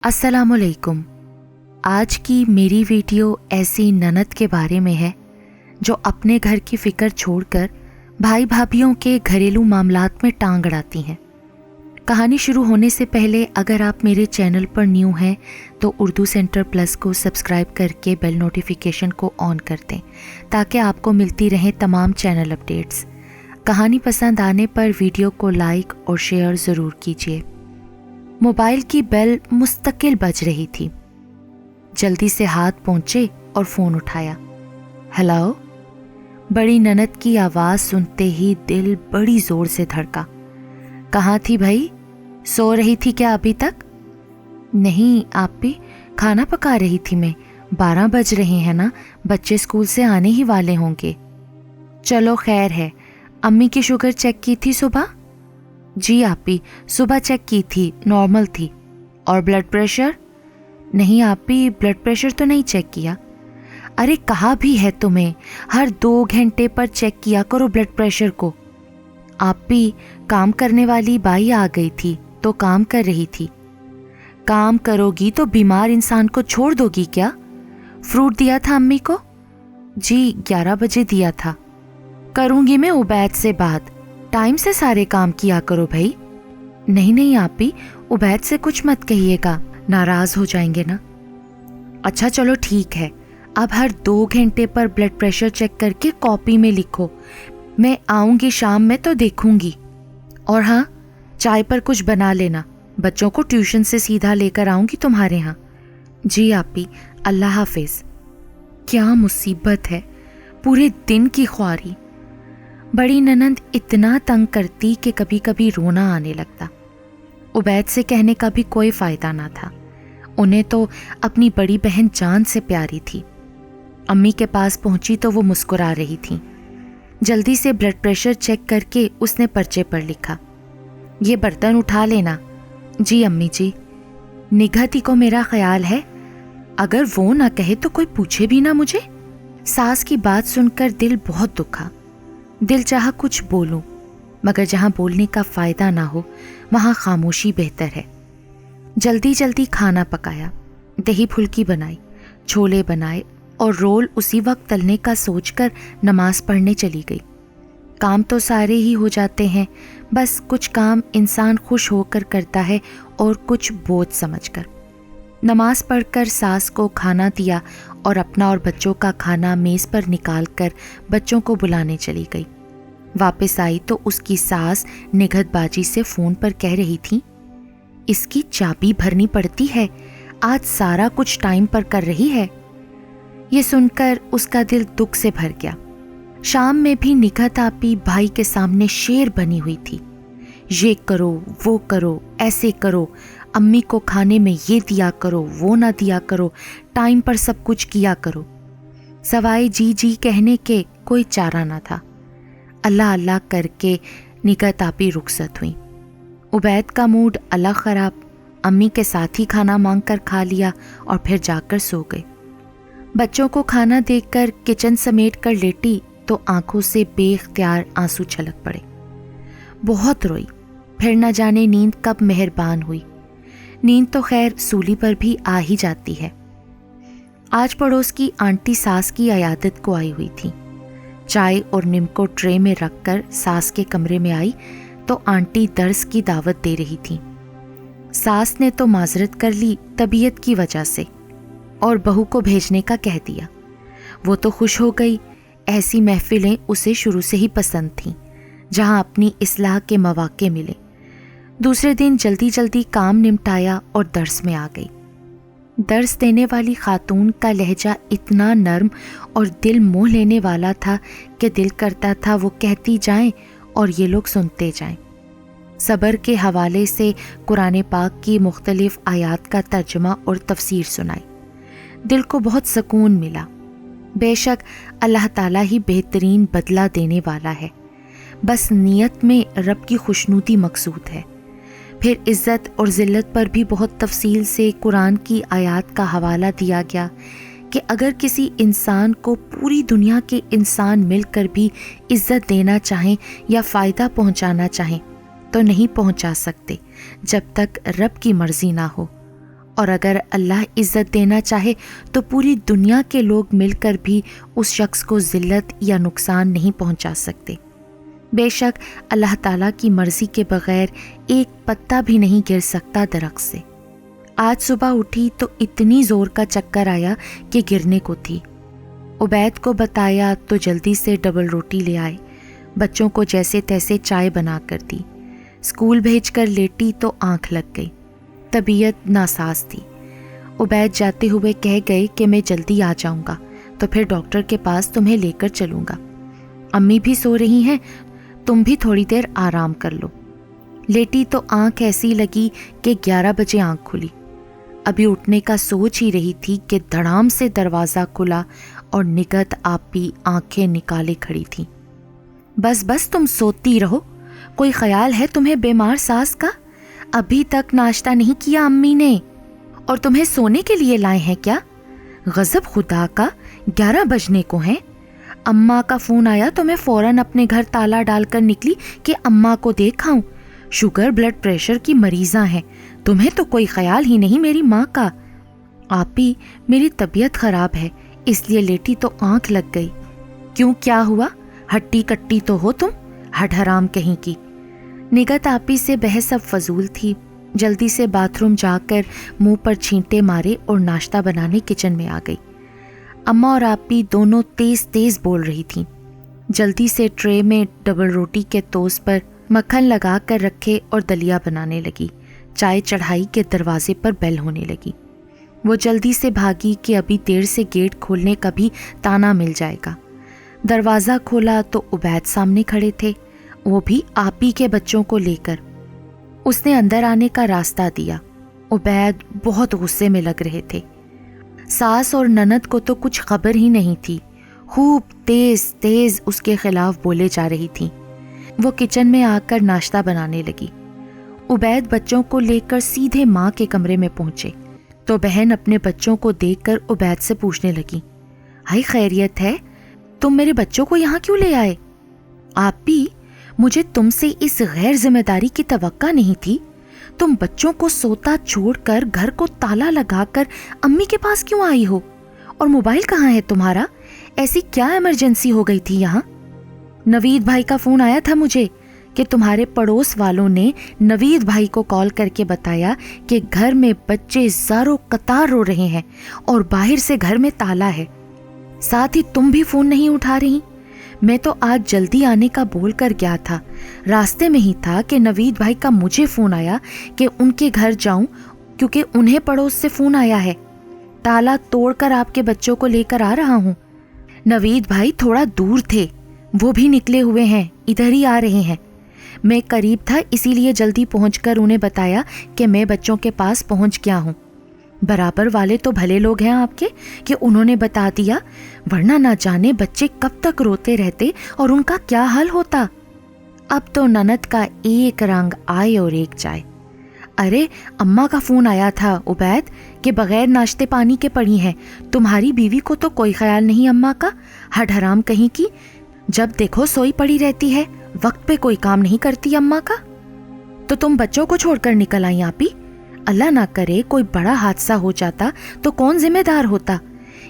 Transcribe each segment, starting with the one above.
अस्सलाम वालेकुम। आज की मेरी वीडियो ऐसी ननद के बारे में है जो अपने घर की फ़िक्र छोड़कर भाई भाभीयों के घरेलू मामलात में टांग अड़ाती हैं। कहानी शुरू होने से पहले अगर आप मेरे चैनल पर न्यू हैं तो उर्दू सेंटर प्लस को सब्सक्राइब करके बेल नोटिफिकेशन को ऑन कर दें ताकि आपको मिलती रहें तमाम चैनल अपडेट्स। कहानी पसंद आने पर वीडियो को लाइक और शेयर ज़रूर कीजिए। मोबाइल की बेल मुस्तकिल बज रही थी। जल्दी से हाथ पहुंचे और फ़ोन उठाया। हेलो। बड़ी ननद की आवाज़ सुनते ही दिल बड़ी ज़ोर से धड़का। कहाँ थी भाई? सो रही थी क्या अभी तक? नहीं आप भी, खाना पका रही थी मैं। 12 बज रहे हैं ना, बच्चे स्कूल से आने ही वाले होंगे। चलो खैर है। अम्मी की शुगर चेक की थी सुबह? जी आपी, सुबह चेक की थी, नॉर्मल थी। और ब्लड प्रेशर? नहीं आपी, ब्लड प्रेशर तो नहीं चेक किया। अरे कहा भी है तुम्हें, हर 2 घंटे पर चेक किया करो ब्लड प्रेशर को। आपी, काम करने वाली बाई आ गई थी तो काम कर रही थी। काम करोगी तो बीमार इंसान को छोड़ दोगी क्या? फ्रूट दिया था अम्मी को? जी 11 बजे दिया था। करूंगी मैं उबैद से बात, टाइम से सारे काम किया करो भाई। नहीं नहीं आपी, उबैद से कुछ मत कहिएगा, नाराज हो जाएंगे ना। अच्छा चलो ठीक है, अब हर 2 घंटे पर ब्लड प्रेशर चेक करके कॉपी में लिखो। मैं आऊंगी शाम में तो देखूंगी। और हाँ, चाय पर कुछ बना लेना, बच्चों को ट्यूशन से सीधा लेकर आऊंगी तुम्हारे यहाँ। जी आपी, अल्लाह हाफिज। क्या मुसीबत है, पूरे दिन की ख्वारी। बड़ी ननद इतना तंग करती कि कभी कभी रोना आने लगता। उबैद से कहने का भी कोई फ़ायदा ना था, उन्हें तो अपनी बड़ी बहन जान से प्यारी थी। अम्मी के पास पहुंची तो वो मुस्कुरा रही थी। जल्दी से ब्लड प्रेशर चेक करके उसने पर्चे पर लिखा, ये बर्तन उठा लेना। जी अम्मी जी। निगहती को मेरा ख्याल है, अगर वो ना कहे तो कोई पूछे भी ना मुझे। सास की बात सुनकर दिल बहुत दुखा। दिल चाहा कुछ बोलूं, मगर जहां बोलने का फ़ायदा ना हो वहां खामोशी बेहतर है। जल्दी जल्दी खाना पकाया, दही फुल्की बनाई, छोले बनाए और रोल उसी वक्त तलने का सोचकर नमाज पढ़ने चली गई। काम तो सारे ही हो जाते हैं, बस कुछ काम इंसान खुश होकर करता है और कुछ बोझ समझकर। नमाज पढ़कर सास को खाना दिया और अपना और बच्चों का खाना मेज़ पर निकाल कर बच्चों को बुलाने चली गई। वापस आई तो उसकी सास निगहत बाजी से फ़ोन पर कह रही थी, इसकी चाबी भरनी पड़ती है, आज सारा कुछ टाइम पर कर रही है। ये सुनकर उसका दिल दुख से भर गया। शाम में भी निगहत आपी भाई के सामने शेर बनी हुई थी। ये करो, वो करो, ऐसे करो, अम्मी को खाने में ये दिया करो, वो ना दिया करो, टाइम पर सब कुछ किया करो। सवाए जी जी कहने के कोई चारा ना था। अल्लाह अल्लाह करके निगहत आपी रुखसत हुई। उबैद का मूड अलग ख़राब, अम्मी के साथ ही खाना मांग कर खा लिया और फिर जाकर सो गए। बच्चों को खाना देकर किचन समेट कर लेटी तो आंखों से बेख्तियार आंसू छलक पड़े। बहुत रोई, फिर न जाने नींद कब मेहरबान हुई। नींद तो खैर सूली पर भी आ ही जाती है। आज पड़ोस की आंटी सास की अयादत को आई हुई थी। चाय और निम्को ट्रे में रखकर सास के कमरे में आई तो आंटी दर्स की दावत दे रही थी। सास ने तो माजरत कर ली तबीयत की वजह से और बहू को भेजने का कह दिया। वो तो खुश हो गई, ऐसी महफिलें उसे शुरू से ही पसंद थीं जहां अपनी इस्लाह के मौके मिले। दूसरे दिन जल्दी जल्दी काम निपटाया और दर्स में आ गई। दर्स देने वाली खातून का लहजा इतना नर्म और दिल मोह लेने वाला था कि दिल करता था वो कहती जाएं और ये लोग सुनते जाएं। सब्र के हवाले से कुरान पाक की मुख्तलिफ आयात का तर्जुमा और तफसीर सुनाई। दिल को बहुत सुकून मिला। बेशक अल्लाह ताला ही बेहतरीन बदला देने वाला है, बस नियत में रब की खुशनुदी मकसूद है। फिर इज़्ज़त और ज़िल्लत पर भी बहुत तफसील से कुरान की आयात का हवाला दिया गया कि अगर किसी इंसान को पूरी दुनिया के इंसान मिलकर भी इज़्ज़त देना चाहें या फ़ायदा पहुंचाना चाहें तो नहीं पहुंचा सकते जब तक रब की मर्ज़ी ना हो। اور اگر اللہ عزت دینا چاہے تو پوری دنیا کے لوگ مل کر بھی اس شخص کو ذلت یا نقصان نہیں پہنچا سکتے۔ بے شک اللہ تعالیٰ کی مرضی کے بغیر ایک پتا بھی نہیں گر سکتا درخت سے۔ آج صبح اٹھی تو اتنی زور کا چکر آیا کہ گرنے کو تھی۔ عبید کو بتایا تو جلدی سے ڈبل روٹی لے آئے، بچوں کو جیسے تیسے چائے بنا کر دی۔ اسکول بھیج کر لیٹی تو آنکھ لگ گئی، طبیعت ناساز تھی۔ عبید جاتے ہوئے کہہ گئے کہ میں جلدی آ جاؤں گا تو پھر ڈاکٹر کے پاس تمہیں لے کر چلوں گا، امی بھی سو رہی ہیں، تم بھی تھوڑی دیر آرام کر لو۔ لیٹی تو آنکھ ایسی لگی کہ 11 بجے آنکھ کھلی۔ ابھی اٹھنے کا سوچ ہی رہی تھی کہ دھڑام سے دروازہ کھلا اور نگہت آپی آنکھیں نکالے کھڑی تھی۔ بس بس تم سوتی رہو، کوئی خیال ہے تمہیں بیمار ساس کا؟ ابھی تک ناشتہ نہیں کیا امی نے، اور تمہیں سونے کے لیے لائے ہیں کیا؟ غضب خدا کا، 11 بجنے کو ہیں۔ اماں کا فون آیا تو میں فوراً اپنے گھر تالا ڈال کر نکلی کہ اماں کو دیکھاؤں، شوگر بلڈ پریشر کی مریضاں ہیں، تمہیں تو کوئی خیال ہی نہیں میری ماں کا۔ آپی میری طبیعت خراب ہے اس لیے لیٹی تو آنکھ لگ گئی۔ کیوں کیا ہوا؟ ہٹی کٹی تو ہو تم، ہڈ حرام کہیں کی۔ نگہت آپی سے بحث اب فضول تھی، جلدی سے باتھ روم جا کر منہ پر چھینٹے مارے اور ناشتہ بنانے کچن میں آ گئی۔ اماں اور آپی دونوں تیز تیز بول رہی تھیں۔ جلدی سے ٹرے میں ڈبل روٹی کے توس پر مکھن لگا کر رکھے اور دلیا بنانے لگی۔ چائے چڑھائی کے دروازے پر بیل ہونے لگی۔ وہ جلدی سے بھاگی کہ ابھی دیر سے گیٹ کھولنے کا بھی تانا مل جائے گا۔ دروازہ کھولا تو عبید سامنے کھڑے تھے، وہ بھی آپی کے بچوں کو لے کر۔ اس نے اندر آنے کا راستہ دیا۔ عبید بہت غصے میں لگ رہے تھے۔ ساس اور نند کو تو کچھ خبر ہی نہیں تھی، خوب تیز تیز اس کے خلاف بولے جا رہی تھیں۔ وہ کچن میں آ کر ناشتہ بنانے لگی۔ عبید بچوں کو لے کر سیدھے ماں کے کمرے میں پہنچے تو بہن اپنے بچوں کو دیکھ کر عبید سے پوچھنے لگی، ہائی خیریت ہے؟ تم میرے بچوں کو یہاں کیوں لے آئے؟ آپی مجھے تم سے اس غیر ذمہ داری کی توقع نہیں تھی، تم بچوں کو سوتا چھوڑ کر گھر کو تالا لگا کر امی کے پاس کیوں آئی ہو؟ اور موبائل کہاں ہے تمہارا؟ ایسی کیا ایمرجنسی ہو گئی تھی یہاں؟ نوید بھائی کا فون آیا تھا مجھے کہ تمہارے پڑوس والوں نے نوید بھائی کو کال کر کے بتایا کہ گھر میں بچے زاروں قطار رو رہے ہیں اور باہر سے گھر میں تالا ہے، ساتھ ہی تم بھی فون نہیں اٹھا رہی۔ میں تو آج جلدی آنے کا بول کر گیا تھا، راستے میں ہی تھا کہ نوید بھائی کا مجھے فون آیا کہ ان کے گھر جاؤں کیونکہ انہیں پڑوس سے فون آیا ہے، تالا توڑ کر آپ کے بچوں کو لے کر آ رہا ہوں۔ نوید بھائی تھوڑا دور تھے، وہ بھی نکلے ہوئے ہیں، ادھر ہی آ رہے ہیں۔ میں قریب تھا اسی لیے جلدی پہنچ کر انہیں بتایا کہ میں بچوں کے پاس پہنچ گیا ہوں۔ برابر والے تو بھلے لوگ ہیں آپ کے کہ انہوں نے بتا دیا، ورنہ نہ جانے بچے کب تک روتے رہتے اور ان کا کیا حل ہوتا۔ اب تو نند کا ایک رنگ آئے اور ایک جائے۔ ارے اماں کا فون آیا تھا عبید کہ بغیر ناشتے پانی کے پڑی ہیں، تمہاری بیوی کو تو کوئی خیال نہیں اماں کا، ہڈ حرام کہیں کی، جب دیکھو سوئی پڑی رہتی ہے، وقت پہ کوئی کام نہیں کرتی اماں کا۔ تو تم بچوں کو چھوڑ کر نکل آئی آپی؟ اللہ نہ کرے کوئی بڑا حادثہ ہو جاتا تو کون ذمہ دار ہوتا؟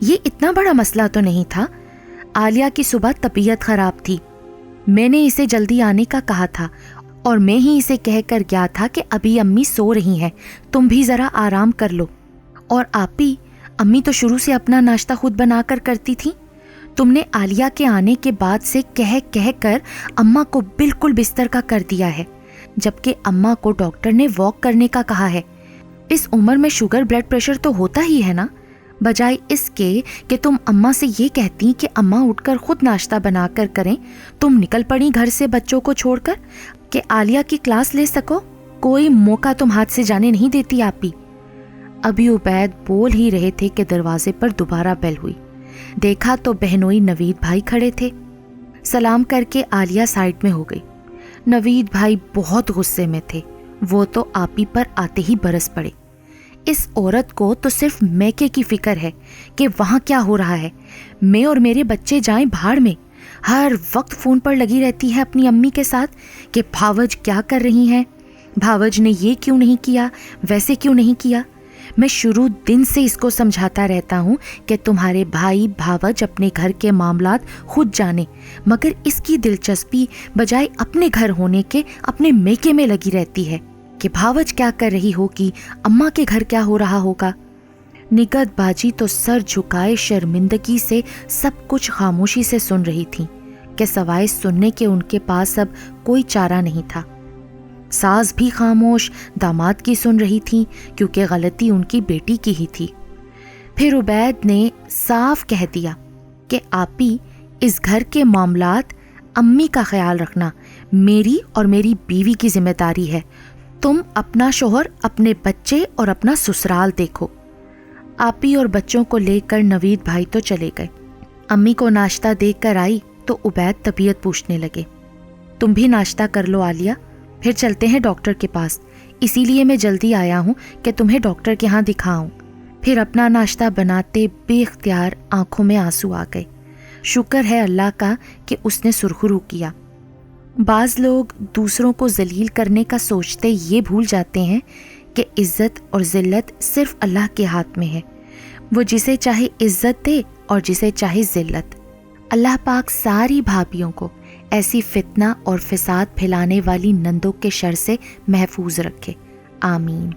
یہ اتنا بڑا مسئلہ تو نہیں تھا۔ عالیہ کی صبح طبیعت خراب تھی، میں نے اسے جلدی آنے کا کہا تھا اور میں ہی اسے کہہ کر گیا تھا کہ ابھی امی سو رہی ہیں، تم بھی ذرا آرام کر لو۔ اور آپی امی تو شروع سے اپنا ناشتہ خود بنا کر کرتی تھی، تم نے عالیہ کے آنے کے بعد سے کہہ کر اماں کو بالکل بستر کا کر دیا ہے، جبکہ اماں کو ڈاکٹر نے واک کرنے کا کہا ہے۔ اس عمر میں شوگر بلڈ پریشر تو ہوتا ہی ہے نا، بجائے اس کے کہ تم اماں سے یہ کہتی کہ اماں اٹھ کر خود ناشتہ بنا کر کریں، تم نکل پڑی گھر سے بچوں کو چھوڑ کر کہ عالیہ کی کلاس لے سکو۔ کوئی موقع تم ہاتھ سے جانے نہیں دیتی آپی۔ ابھی عبید بول ہی رہے تھے کہ دروازے پر دوبارہ بیل ہوئی۔ دیکھا تو بہنوئی نوید بھائی کھڑے تھے۔ سلام کر کے عالیہ سائڈ میں ہو گئی۔ نوید بھائی بہت غصے میں تھے، وہ تو آپی پر آتے ہی برس پڑے۔ اس عورت کو تو صرف میکے کی فکر ہے کہ وہاں کیا ہو رہا ہے، میں اور میرے بچے جائیں بھاڑ میں، ہر وقت فون پر لگی رہتی ہے اپنی امی کے ساتھ کہ بھاوج کیا کر رہی ہیں، بھاوج نے یہ کیوں نہیں کیا، ویسے کیوں نہیں کیا۔ मैं शुरू दिन से इसको समझाता रहता हूँ कि तुम्हारे भाई भावज अपने घर के मामलात खुद जाने, मगर इसकी दिलचस्पी बजाय अपने घर होने के अपने मेके में लगी रहती है कि भावज क्या कर रही होगी, अम्मा के घर क्या हो रहा होगा। निगत बाजी तो सर झुकाए शर्मिंदगी से सब कुछ खामोशी से सुन रही थी कि सवाए सुनने के उनके पास अब कोई चारा नहीं था। सास भी खामोश दामाद की सुन रही थी क्योंकि गलती उनकी बेटी की ही थी। फिर उबैद ने साफ कह दिया कि आपी, इस घर के मामलात अम्मी का ख्याल रखना मेरी और मेरी बीवी की जिम्मेदारी है। तुम अपना शोहर, अपने बच्चे और अपना ससुराल देखो। आपी और बच्चों को लेकर नवीद भाई तो चले गए। अम्मी को नाश्ता देख कर आई तो उबैद तबीयत पूछने लगे। तुम भी नाश्ता कर लो आलिया, फिर चलते हैं डॉक्टर के पास। इसीलिए मैं जल्दी आया हूँ कि तुम्हें डॉक्टर के यहाँ दिखाऊं। फिर अपना नाश्ता बनाते बेख्तियार आंखों में आंसू आ गए। शुक्र है अल्लाह का कि उसने सुरखरू किया। बाज़ लोग दूसरों को जलील करने का सोचते ये भूल जाते हैं कि इज़्ज़त और ज़िल्लत सिर्फ अल्लाह के हाथ में है। वो जिसे चाहे इज़्ज़त दे और जिसे चाहे ज़िल्लत। अल्लाह पाक सारी भाभियों को ऐसी फितना और फिसाद फैलाने वाली नंदों के शर से महफूज रखे। आमीन।